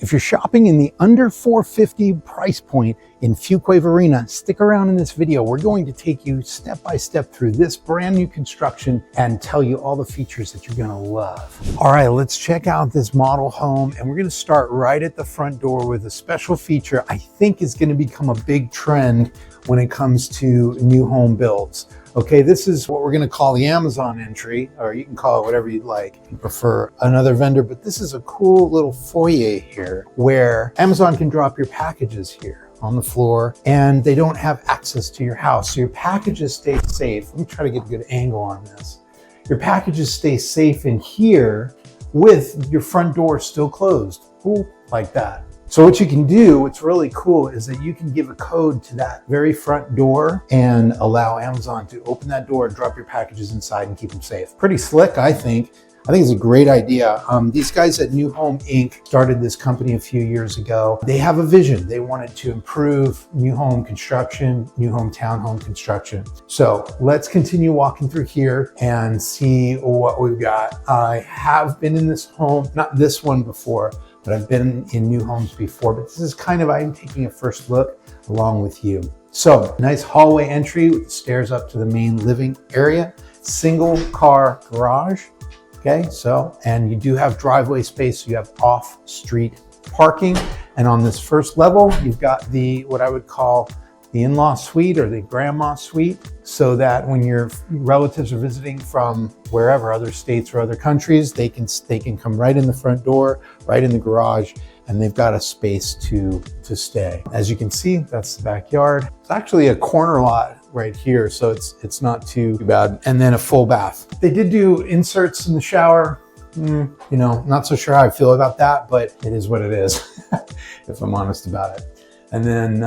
If you're shopping in the under $450 price point in Fuquay-Varina, stick around in this video. We're going to take you step by step through this brand new construction and tell you all the features that you're gonna love. All right, let's check out this model home, and we're gonna start right at the front door with a special feature I think is gonna become a big trend when it comes to new home builds. Okay, this is what we're gonna call the Amazon entry, or you can call it whatever you'd like. You prefer another vendor, but this is a cool little foyer here where Amazon can drop your packages here on the floor and they don't have access to your house. So your packages stay safe. Let me try to get a good angle on this. Your packages stay safe in here with your front door still closed, ooh, like that. So what you can do, what's really cool, is that you can give a code to that very front door and allow Amazon to open that door, drop your packages inside and keep them safe. Pretty slick, I think. I think it's a great idea. These guys at New Home Inc. started this company a few years ago. They have a vision. They wanted to improve new home construction, new home townhome construction. So let's continue walking through here and see what we've got. I have been in this home, not this one before, but I've been in new homes before, but this is kind of, I'm taking a first look along with you. So nice hallway entry with the stairs up to the main living area, single car garage. Okay, so, and you do have driveway space, so you have off-street parking. And on this first level, you've got the, what I would call the in-law suite or the grandma suite, so that when your relatives are visiting from wherever, other states or other countries, they can come right in the front door, right in the garage, and they've got a space to stay. As you can see, that's the backyard. It's actually a corner lot right here, so it's not too bad. And then a full bath. They did do inserts in the shower. You know, not so sure how I feel about that, but it is what it is, if I'm honest about it. And then,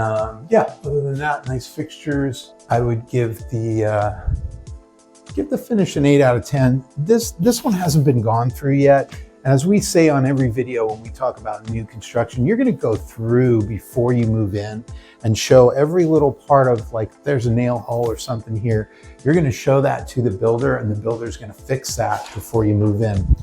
yeah, other than that, nice fixtures. I would give the finish an 8 out of 10. This one hasn't been gone through yet. As we say on every video when we talk about new construction, you're gonna go through before you move in and show every little part of, like, there's a nail hole or something here. You're gonna show that to the builder, and the builder's gonna fix that before you move in.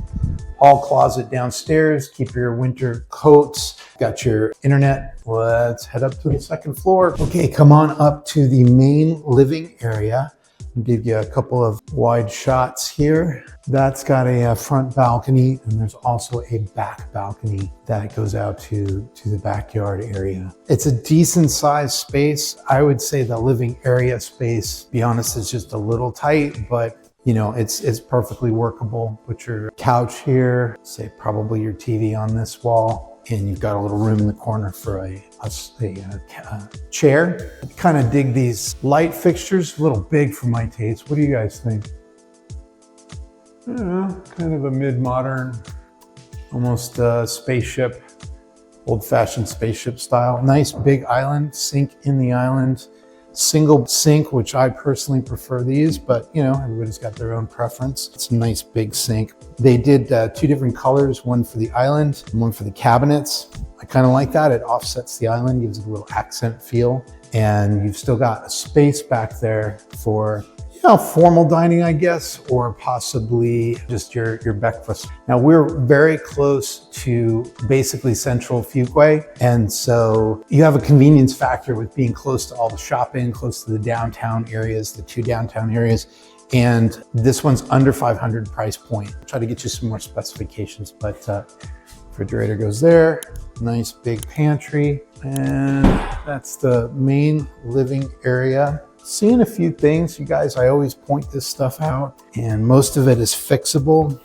Hall closet downstairs, keep your winter coats. Got your internet. Let's head up to the second floor. Okay, come on up to the main living area. I'll give you a couple of wide shots here. That's got a front balcony, and there's also a back balcony that goes out to the backyard area. It's a decent sized space. I would say the living area space, to be honest, is just a little tight, but you know, it's perfectly workable. Put your couch here, say probably your TV on this wall, and you've got a little room in the corner for a chair. Kind of dig these light fixtures, a little big for my taste. What do you guys think? Kind of a mid-modern, almost spaceship, old-fashioned spaceship style. Nice big island, sink in the island. Single sink, which I personally prefer these, but you know, everybody's got their own preference. It's a nice big sink. They did 2 different colors, one for the island and one for the cabinets. I kind of like that. It offsets the island, gives it a little accent feel. And you've still got a space back there for, you know, formal dining, I guess, or possibly just your breakfast. Now we're very close to basically central Fuquay. And so you have a convenience factor with being close to all the shopping, close to the downtown areas, the 2 downtown areas. And this one's under 500 price point. I'll try to get you some more specifications, but refrigerator goes there. Nice big pantry. And that's the main living area. Seeing a few things, you guys, I always point this stuff out, and most of it is fixable.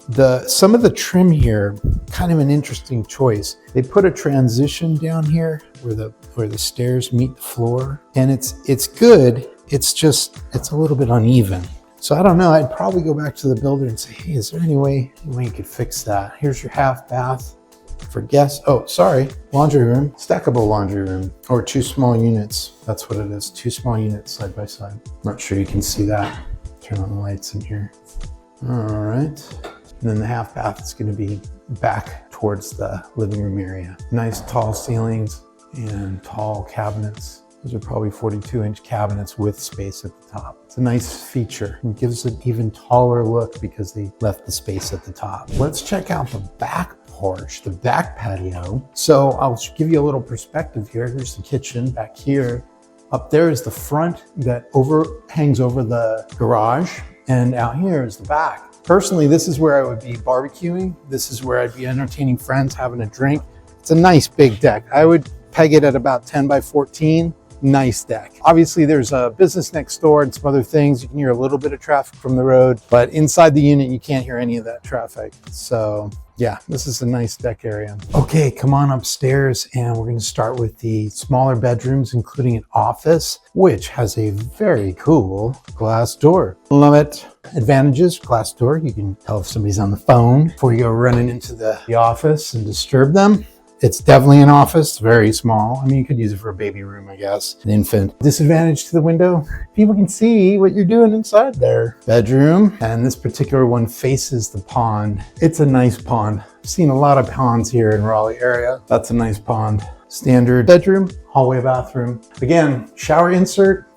Some of the trim here, kind of an interesting choice. They put a transition down here where the stairs meet the floor, and it's good. It's a little bit uneven. So I don't know, I'd probably go back to the builder and say, hey, is there any way you could fix that? Here's your half bath for guests. Oh, sorry, laundry room, stackable laundry room, or 2 small units. That's what it is, 2 small units side by side. Not sure you can see that. Turn on the lights in here. All right. And then the half bath is gonna be back towards the living room area. Nice tall ceilings and tall cabinets. Those are probably 42-inch cabinets with space at the top. It's a nice feature. It gives it an even taller look because they left the space at the top. Let's check out the back porch, the back patio. So I'll give you a little perspective here. Here's the kitchen back here. Up there is the front that hangs over the garage. And out here is the back. Personally, this is where I would be barbecuing. This is where I'd be entertaining friends, having a drink. It's a nice big deck. I would peg it at about 10 by 14. Nice deck. Obviously, there's a business next door and some other things. You can hear a little bit of traffic from the road, but inside the unit, you can't hear any of that traffic. So yeah, this is a nice deck area. Okay, come on upstairs and we're going to start with the smaller bedrooms, including an office, which has a very cool glass door. Love it. Advantages, glass door. You can tell if somebody's on the phone before you go running into the office and disturb them. It's definitely an office, very small. I mean, you could use it for a baby room, I guess, an infant. Disadvantage to the window, people can see what you're doing inside there. Bedroom, and this particular one faces the pond. It's a nice pond. I've seen a lot of ponds here in Raleigh area. That's a nice pond. Standard bedroom, hallway bathroom. Again, shower insert.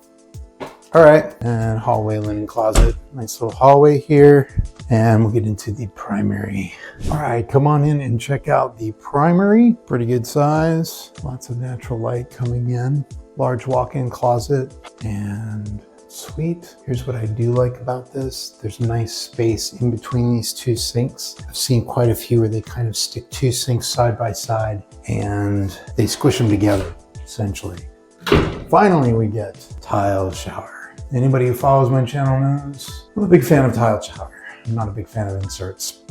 All right, and hallway linen closet. Nice little hallway here. And we'll get into the primary. All right, come on in and check out the primary. Pretty good size. Lots of natural light coming in. Large walk-in closet and suite. Here's what I do like about this. There's nice space in between these two sinks. I've seen quite a few where they kind of stick two sinks side by side and they squish them together, essentially. Finally, we get tile shower. Anybody who follows my channel knows I'm a big fan of tile shower. I'm not a big fan of inserts,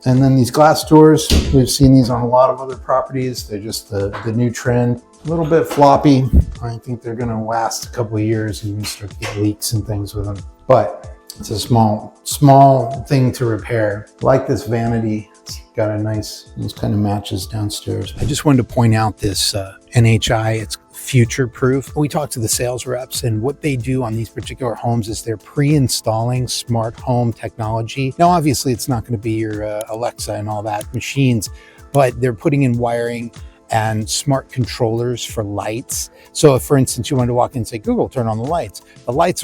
and then these glass doors, we've seen these on a lot of other properties. They're just the new trend. A little bit floppy. I think they're gonna last a couple of years and you start to get leaks and things with them. But it's a small thing to repair. I like this vanity. It's got a nice kind of matches downstairs. I just wanted to point out this NHI, it's future proof. We talked to the sales reps and what they do on these particular homes is they're pre-installing smart home technology. Now, obviously it's not going to be your Alexa and all that machines, but they're putting in wiring and smart controllers for lights. So if, for instance, you wanted to walk in and say, Google, turn on the lights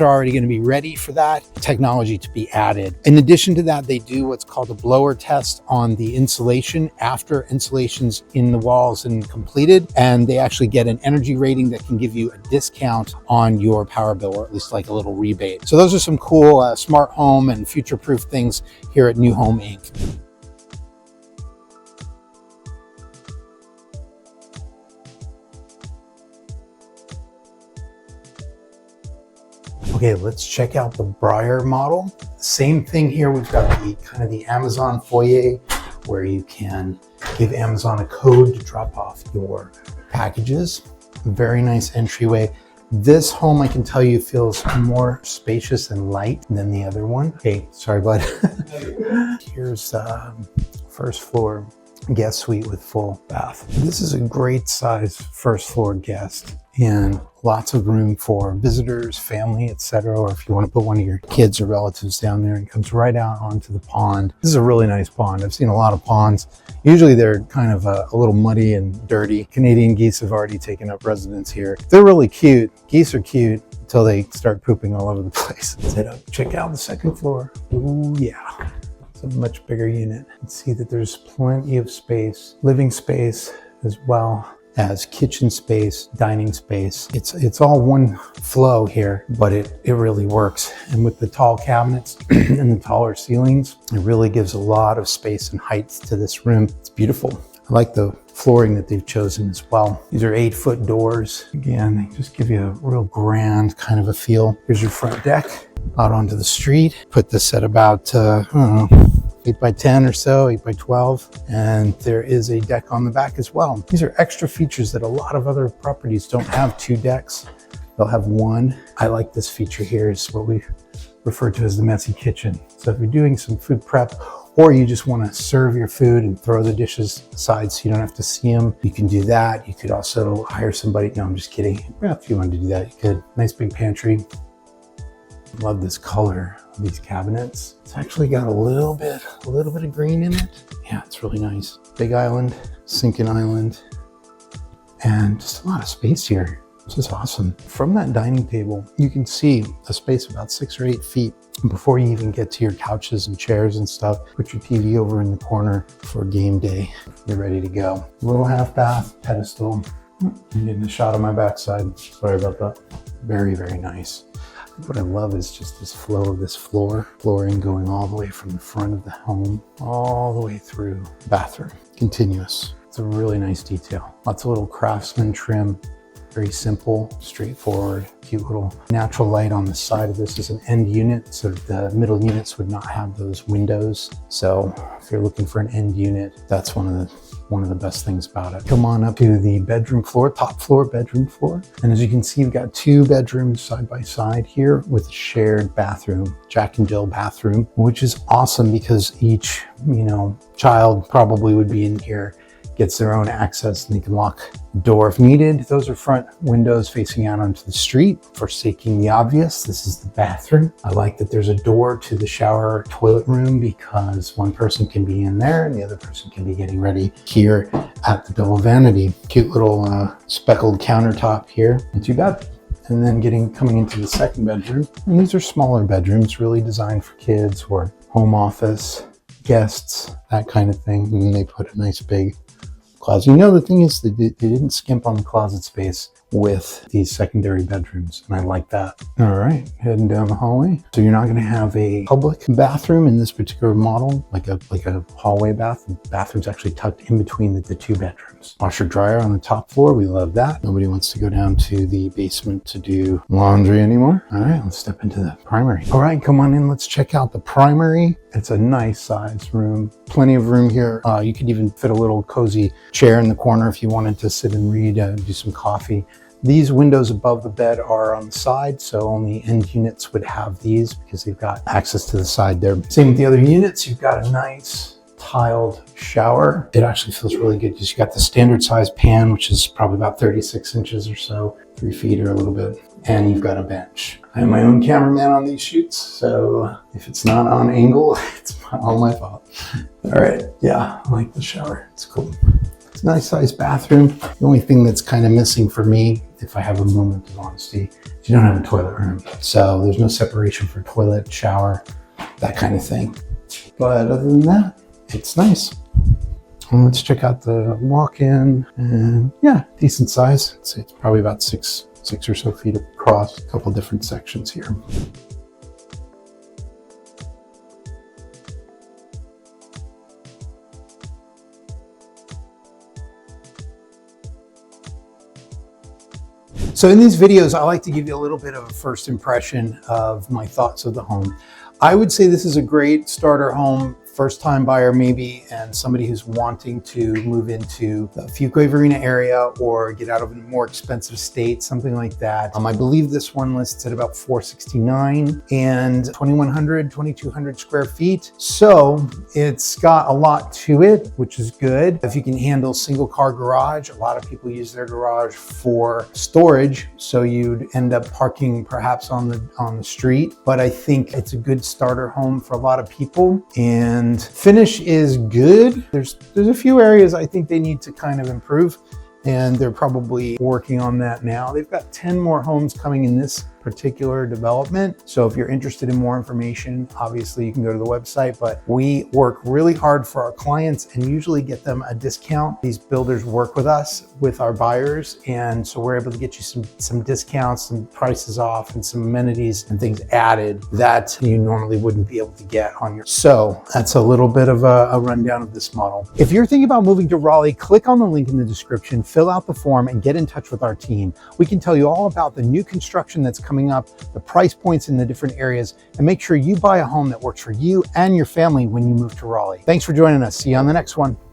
are already going to be ready for that technology to be added. In addition to that, they do what's called a blower test on the insulation after insulation's in the walls and completed. And they actually get an energy rating that can give you a discount on your power bill, or at least like a little rebate. So those are some cool smart home and future-proof things here at New Home Inc. Okay, let's check out the Briar model. Same thing here. We've got the kind of the Amazon foyer where you can give Amazon a code to drop off your packages. Very nice entryway. This home, I can tell you, feels more spacious and light than the other one. Hey, sorry, bud. Here's first floor guest suite with full bath. This is a great size first floor guest and lots of room for visitors, family, etc. Or if you want to put one of your kids or relatives down there, and comes right out onto the pond. This is a really nice pond. I've seen a lot of ponds. Usually they're kind of a little muddy and dirty. Canadian geese have already taken up residence here. They're really cute. Geese are cute until they start pooping all over the place. Let's head up, check out the second floor. Ooh, yeah. It's a much bigger unit. You can see that there's plenty of space, living space as well as kitchen space, dining space. It's all one flow here, but it really works. And with the tall cabinets and the taller ceilings, it really gives a lot of space and height to this room. It's beautiful. I like the flooring that they've chosen as well. These are 8-foot doors. Again, they just give you a real grand kind of a feel. Here's your front deck out onto the street. Put this at about, I don't know, 8 by 10 or so, 8 by 12. And there is a deck on the back as well. These are extra features that a lot of other properties don't have 2 decks. They'll have 1. I like this feature here. Is what we refer to as the messy kitchen. So if you're doing some food prep, or you just want to serve your food and throw the dishes aside so you don't have to see them, you can do that. You could also hire somebody. No, I'm just kidding. Yeah, if you wanted to do that, you could. Nice big pantry. Love this color of these cabinets. It's actually got a little bit of green in it. Yeah, it's really nice. Big island, sinking island, and just a lot of space here. This is awesome. From that dining table, you can see a space about 6 or 8 feet before you even get to your couches and chairs and stuff. Put your TV over in the corner for game day. You're ready to go. Little half bath pedestal. I'm getting a shot of my backside. Sorry about that. Very, very nice. What I love is just this flow of this flooring going all the way from the front of the home, all the way through the bathroom. Continuous. It's a really nice detail. Lots of little craftsman trim. Very simple, straightforward, cute little natural light on the side of this. Is an end unit, so the middle units would not have those windows. So if you're looking for an end unit, that's one of the best things about it. Come on up to the bedroom floor, top floor, bedroom floor. And as you can see, you've got 2 bedrooms side by side here with a shared bathroom, Jack and Jill bathroom, which is awesome because each, child probably would be in here, gets their own access, and they can lock the door if needed. Those are front windows facing out onto the street. Forsaking the obvious, this is the bathroom. I like that there's a door to the shower toilet room because one person can be in there and the other person can be getting ready here at the double vanity. Cute little speckled countertop here. Not too bad. And then coming into the second bedroom. And these are smaller bedrooms, really designed for kids or home office, guests, that kind of thing. And then they put a nice big closet. The thing is, they didn't skimp on the closet space with these secondary bedrooms, and I like that. All right, heading down the hallway. So you're not going to have a public bathroom in this particular model, like a hallway bath. The bathroom's actually tucked in between the 2 bedrooms. Washer dryer on the top floor. We love that. Nobody wants to go down to the basement to do laundry anymore. All right, let's step into the primary. All right, come on in. Let's check out the primary. It's a nice size room. Plenty of room here. You could even fit a little cozy chair in the corner if you wanted to sit and read, do some coffee. These windows above the bed are on the side, so only end units would have these because they've got access to the side there. Same with the other units. You've got a nice tiled shower. It actually feels really good because you got the standard size pan, which is probably about 36 inches or so, 3 feet or a little bit. And you've got a bench. I am my own cameraman on these shoots, so if it's not on angle, it's all my fault. All right, yeah, I like the shower. It's cool. It's a nice sized bathroom. The only thing that's kind of missing for me, if I have a moment of honesty, is you don't have a toilet room. So there's no separation for toilet, shower, that kind of thing. But other than that, it's nice. And let's check out the walk-in, and yeah, decent size. It's probably about six or so feet across, a couple different sections here. So in these videos, I like to give you a little bit of a first impression of my thoughts of the home. I would say this is a great starter home, first time buyer maybe, and somebody who's wanting to move into the Fuquay-Varina area or get out of a more expensive state, something like that. I believe this one lists at about $469 and 2,200 square feet. So it's got a lot to it, which is good. If you can handle single car garage, a lot of people use their garage for storage. So you'd end up parking perhaps on the street, but I think it's a good starter home for a lot of people. And finish is good. There's a few areas I think they need to kind of improve, and they're probably working on that now. They've got 10 more homes coming in this particular development. So if you're interested in more information, obviously you can go to the website, but we work really hard for our clients and usually get them a discount. These builders work with us, with our buyers. And so we're able to get you some discounts, some prices off, and some amenities and things added that you normally wouldn't be able to get on your. So that's a little bit of a rundown of this model. If you're thinking about moving to Raleigh, click on the link in the description, fill out the form, and get in touch with our team. We can tell you all about the new construction that's coming up, the price points in the different areas, and make sure you buy a home that works for you and your family when you move to Raleigh. Thanks for joining us. See you on the next one.